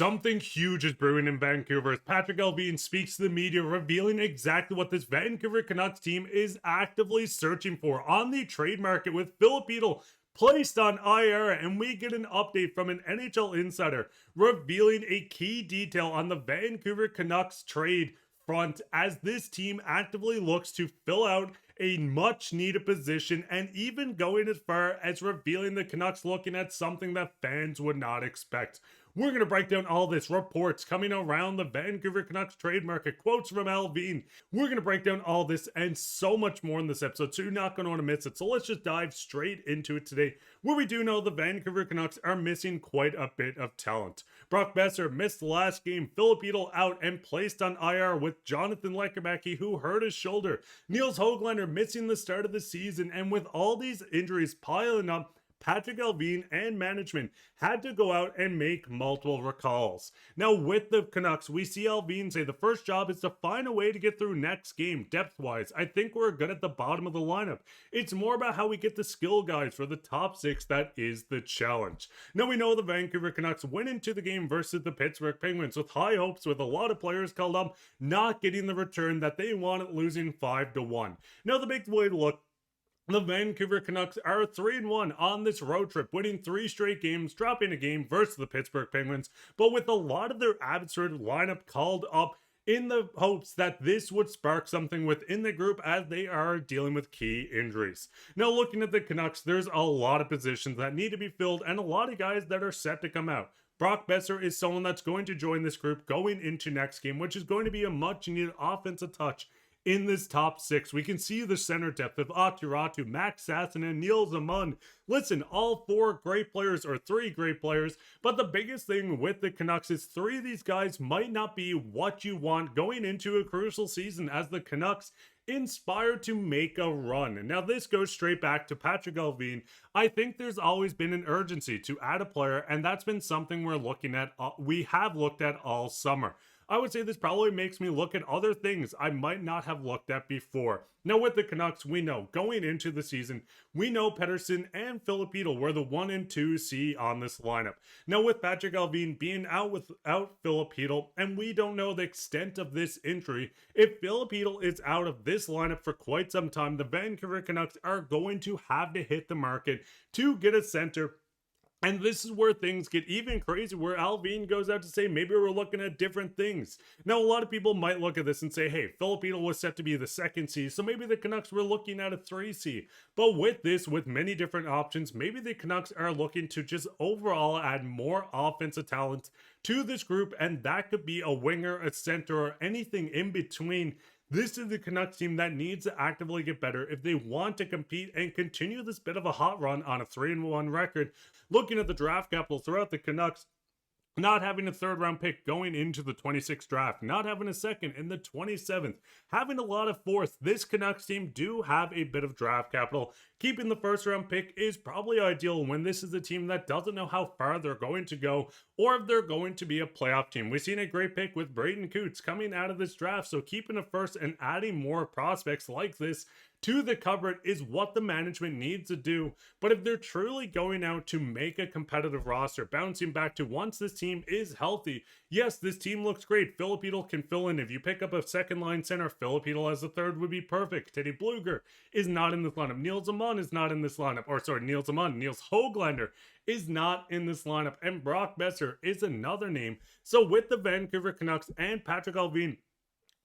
Something huge is brewing in Vancouver as Patrik Allvin speaks to the media, revealing exactly what this Vancouver Canucks team is actively searching for on the trade market, with Filip Chytil placed on IR, and we get an update from an NHL insider revealing a key detail on the Vancouver Canucks trade front as this team actively looks to fill out a much needed position, and even going as far as revealing the Canucks looking at something that fans would not expect. We're going to break down all this, reports coming around the Vancouver Canucks trade market, quotes from Allvin. We're going to break down all this and so much more in this episode, so you're not going to want to miss it. So let's just dive straight into it today, where we do know the Vancouver Canucks are missing quite a bit of talent. Brock Boeser missed the last game, Filip Chytil out and placed on IR with Jonathan Lekkerbacke, who hurt his shoulder. Nils Höglander missing the start of the season, and with all these injuries piling up, Patrik Allvin and management had to go out and make multiple recalls. Now with the Canucks, we see Allvin say the first job is to find a way to get through next game. Depth-wise, I think we're good at the bottom of the lineup. It's more about how we get the skill guys for the top six that is the challenge. Now we know the Vancouver Canucks went into the game versus the Pittsburgh Penguins with high hopes, with a lot of players called up, not getting the return that they wanted, losing 5-1. Now the big way to look, the Vancouver Canucks are 3-1 on this road trip, winning 3 straight games, dropping a game versus the Pittsburgh Penguins, but with a lot of their absurd lineup called up in the hopes that this would spark something within the group as they are dealing with key injuries. Now looking at the Canucks, there's a lot of positions that need to be filled and a lot of guys that are set to come out. Brock Boeser is someone that's going to join this group going into next game, which is going to be a much needed offensive touch in this top 6. We can see the center depth of Atiratu, Max Sasson, and Neil Zaman. Listen, all 4 great players, or 3 great players, but the biggest thing with the Canucks is 3 of these guys might not be what you want going into a crucial season as the Canucks inspired to make a run. And now this goes straight back to Patrik Allvin. I think there's always been an urgency to add a player, and that's been something we have looked at all summer. I would say this probably makes me look at other things I might not have looked at before. Now with the Canucks, we know going into the season, we know Pettersson and Filip Chytil were the 1 and 2C on this lineup. Now with Patrik Allvin being out without Filip Chytil, and we don't know the extent of this injury, if Filip Chytil is out of this lineup for quite some time, the Vancouver Canucks are going to have to hit the market to get a center. And this is where things get even crazy, where Allvin goes out to say maybe we're looking at different things. Now, a lot of people might look at this and say, hey, Filip Chytil was set to be the 2nd C, so maybe the Canucks were looking at a 3C. But with this, with many different options, maybe the Canucks are looking to just overall add more offensive talent to this group, and that could be a winger, a center, or anything in between. This is the Canucks team that needs to actively get better if they want to compete and continue this bit of a hot run on a 3-1 record. Looking at the draft capital throughout the Canucks, not having a 3rd round pick going into the 26th draft, not having a 2nd in the 27th, having a lot of 4th, this Canucks team do have a bit of draft capital. Keeping the 1st round pick is probably ideal when this is a team that doesn't know how far they're going to go or if they're going to be a playoff team. We've seen a great pick with Braden Coots coming out of this draft, so keeping a 1st and adding more prospects like this to the cupboard is what the management needs to do. But if they're truly going out to make a competitive roster, bouncing back to once this team is healthy, yes, this team looks great. Filip Chytil can fill in. If you pick up a 2nd line center, Filip Chytil as a 3rd would be perfect. Teddy Bluger is not in this lineup. Nils Zaman is not in this lineup. Nils Höglander is not in this lineup. And Brock Boeser is another name. So with the Vancouver Canucks and Patrik Allvin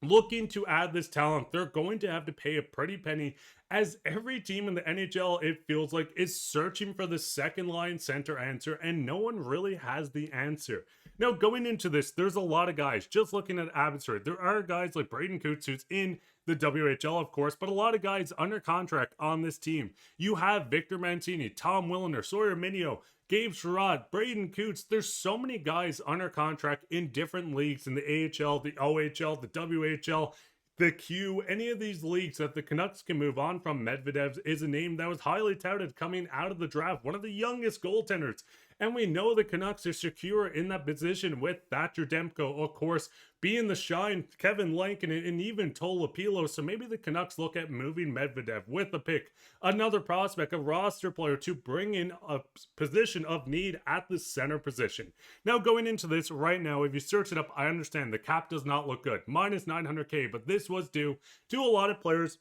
looking to add this talent, they're going to have to pay a pretty penny, as every team in the NHL, it feels like, is searching for the 2nd line center answer, and no one really has the answer. Now, going into this, there's a lot of guys. Just looking at Abbotsford, there are guys like Braden Coots, who's in the WHL, of course, but a lot of guys under contract on this team. You have Victor Mancini, Tom Willender, Sawyer Minio, Gabe Sherrod, Braden Coots. There's so many guys under contract in different leagues, in the AHL, the OHL, the WHL, the Q, any of these leagues that the Canucks can move on from. Medvedev is a name that was highly touted coming out of the draft, one of the youngest goaltenders And we know the Canucks are secure in that position with Thatcher Demko, of course, being the shine, Kevin Lankin, and even Tolopilo. So maybe the Canucks look at moving Medvedev with a pick, another prospect, a roster player to bring in a position of need at the center position. Now, going into this right now, if you search it up, I understand the cap does not look good, minus 900K, but this was due to a lot of players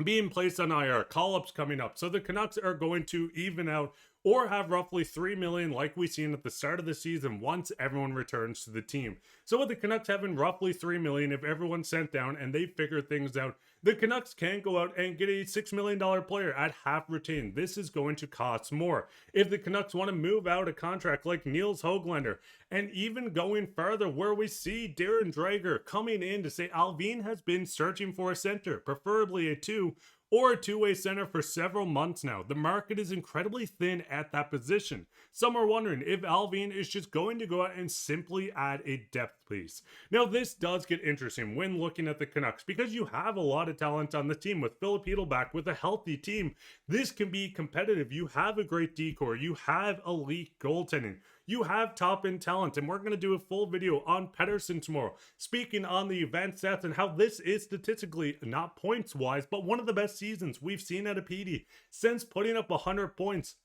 being placed on IR, call-ups coming up. So the Canucks are going to even out or have roughly $3 million like we seen at the start of the season once everyone returns to the team. So with the Canucks having roughly $3 million, if everyone's sent down and they figure things out, the Canucks can go out and get a $6 million player at half retained. This is going to cost more. If the Canucks want to move out a contract like Nils Höglander, and even going further where we see Darren Dreger coming in to say Allvin has been searching for a center, preferably a 2 or a two-way center for several months now. The market is incredibly thin at that position. Some are wondering if Allvin is just going to go out and simply add a depth piece. Now, this does get interesting when looking at the Canucks because you have a lot of talent on the team. With Filip Chytil back with a healthy team, this can be competitive. You have a great decor. You have elite goaltending. You have top-end talent, and we're going to do a full video on Pettersson tomorrow, speaking on the event stats and how this is statistically, not points-wise, but one of the best seasons we've seen at a PD since putting up 100 points.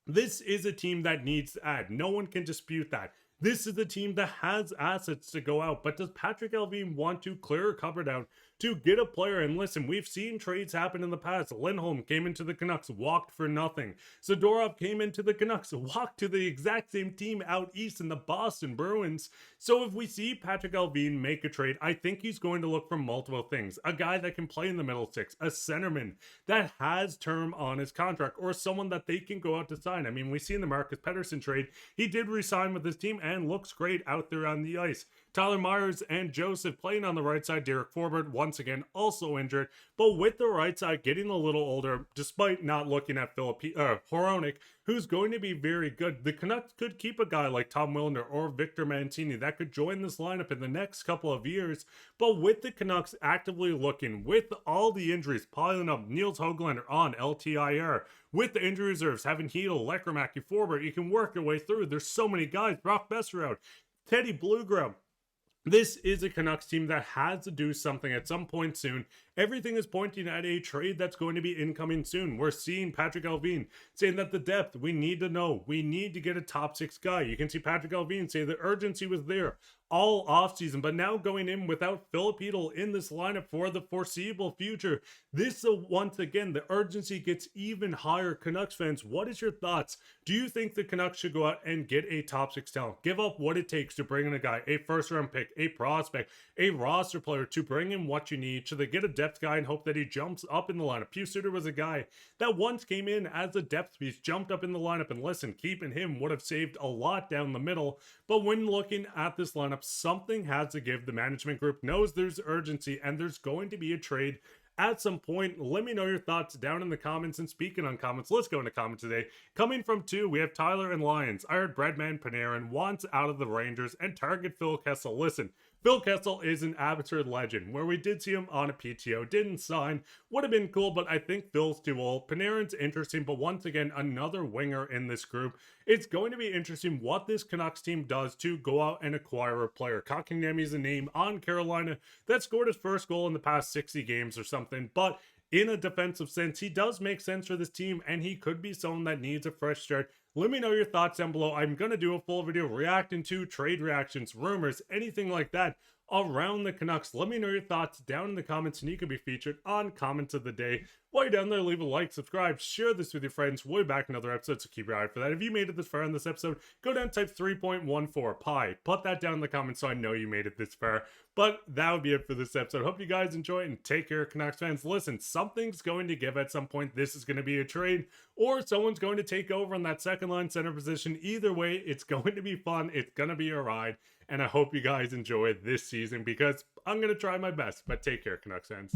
This is a team that needs to add. No one can dispute that. This is a team that has assets to go out, but does Patrik Allvin want to clear a cupboard out to get a player? And listen, we've seen trades happen in the past. Lindholm came into the Canucks, walked for nothing. Zadorov came into the Canucks, walked to the exact same team out east in the Boston Bruins. So if we see Patrik Allvin make a trade, I think he's going to look for multiple things. A guy that can play in the middle six, a centerman that has term on his contract, or someone that they can go out to sign. I mean, we see in the Marcus Pettersson trade, he did re-sign with his team and looks great out there on the ice. Tyler Myers and Joseph playing on the right side. Derek Forbort, once again, also injured. But with the right side getting a little older, despite not looking at Filip Hronek, who's going to be very good, the Canucks could keep a guy like Tom Wilner or Victor Mancini that could join this lineup in the next couple of years. But with the Canucks actively looking, with all the injuries piling up, Nils Höglander on LTIR, with the injury reserves, having Chytil, Lekramacky, Forbort, you can work your way through. There's so many guys. Brock Boeser out, Teddy Bluegrass. This is a Canucks team that has to do something at some point soon. Everything is pointing at a trade that's going to be incoming soon. We're seeing Patrik Allvin saying that the depth, we need to know. We need to get a top 6 guy. You can see Patrik Allvin say the urgency was there all offseason, but now going in without Filip Chytil in this lineup for the foreseeable future, this once again, the urgency gets even higher. Canucks fans, what is your thoughts? Do you think the Canucks should go out and get a top 6 talent? Give up what it takes to bring in a guy, a first-round pick, a prospect, a roster player to bring in what you need. Should they get a depth guy and hope that he jumps up in the lineup? Hugh Suter was a guy that once came in as a depth piece, jumped up in the lineup, and listen, keeping him would have saved a lot down the middle. But when looking at this lineup, something has to give. The management group knows there's urgency and there's going to be a trade at some point. Let me know your thoughts down in the comments. And speaking on comments, let's go into comments today. Coming from 2, we have Tyler and Lions. I heard Breadman Panarin wants out of the Rangers and target Phil Kessel. Listen, Phil Kessel is an Abbotsford legend, where we did see him on a PTO, didn't sign, would have been cool, but I think Phil's too old. Panarin's interesting, but once again, another winger in this group. It's going to be interesting what this Canucks team does to go out and acquire a player. Kotkaniemi is a name on Carolina that scored his first goal in the past 60 games or something, but in a defensive sense, he does make sense for this team, and he could be someone that needs a fresh start. Let me know your thoughts down below. I'm going to do a full video reacting to trade reactions, rumors, anything like that around the Canucks. Let me know your thoughts down in the comments, and you can be featured on Comments of the Day. While you're down there, leave a like, subscribe, share this with your friends. We'll be back in another episode, so keep your eye out for that. If you made it this far in this episode, go down and type 3.14 pi. Put that down in the comments so I know you made it this far. But that would be it for this episode. Hope you guys enjoy it, and take care, Canucks fans. Listen, something's going to give at some point. This is going to be a trade, or someone's going to take over in that second line center position. Either way, it's going to be fun. It's going to be a ride. And I hope you guys enjoy this season, because I'm going to try my best. But take care, Canucks fans.